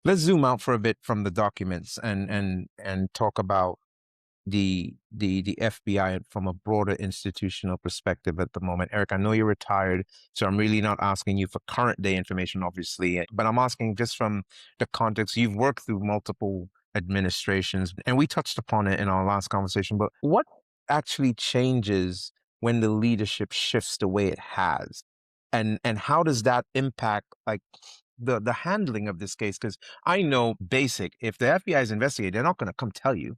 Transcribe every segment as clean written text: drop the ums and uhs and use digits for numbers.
Let's zoom out for a bit from the documents and talk about the FBI from a broader institutional perspective at the moment. Eric, I know you're retired, so I'm really not asking you for current day information, obviously, but I'm asking just from the context. You've worked through multiple administrations, and we touched upon it in our last conversation, but what actually changes when the leadership shifts the way it has? And how does that impact like the handling of this case? Because I know basic, if the FBI is investigating, they're not going to come tell you.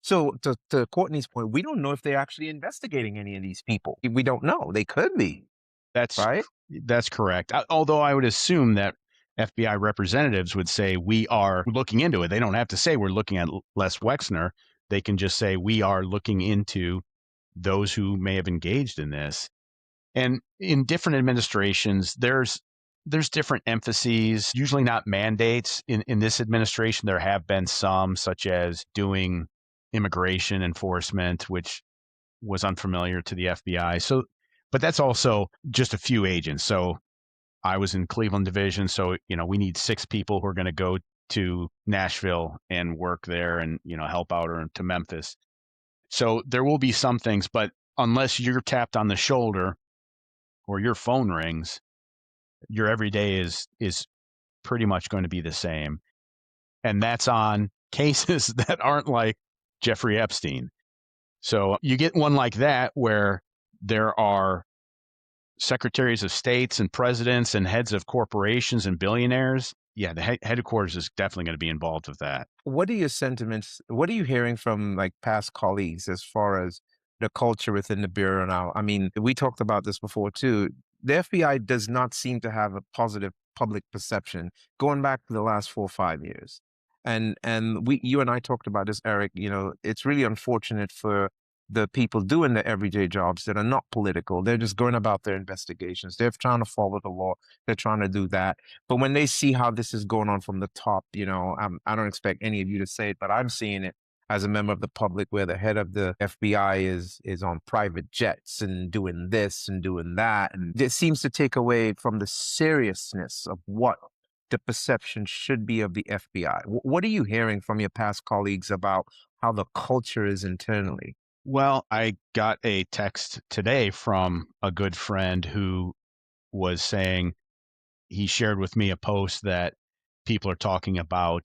So to Courtney's point, we don't know if they're actually investigating any of these people. We don't know. They could be, That's right? that's correct. Although I would assume that FBI representatives would say we are looking into it. They don't have to say we're looking at Les Wexner. They can just say we are looking into those who may have engaged in this. And in different administrations, there's different emphases, usually not mandates. In this administration, there have been some, such as doing immigration enforcement, which was unfamiliar to the FBI. So, but that's also just a few agents. So I was in Cleveland division. So, we need 6 people who are going to go to Nashville and work there and, help out, or to Memphis. So there will be some things, but unless you're tapped on the shoulder or your phone rings, your everyday is pretty much going to be the same. And that's on cases that aren't like Jeffrey Epstein. So you get one like that where there are secretaries of states and presidents and heads of corporations and billionaires. Yeah, the headquarters is definitely going to be involved with that. What are your sentiments? What are you hearing from like past colleagues as far as the culture within the bureau now? I mean, we talked about this before too. The FBI does not seem to have a positive public perception going back to the last 4 or 5 years. And you and I talked about this, Eric. It's really unfortunate for the people doing the everyday jobs that are not political. They're just going about their investigations. They're trying to follow the law. They're trying to do that. But when they see how this is going on from the top, I don't expect any of you to say it, but I'm seeing it as a member of the public where the head of the FBI is on private jets and doing this and doing that. And it seems to take away from the seriousness of what the perception should be of the FBI. What are you hearing from your past colleagues about how the culture is internally? Well, I got a text today from a good friend who was saying he shared with me a post that people are talking about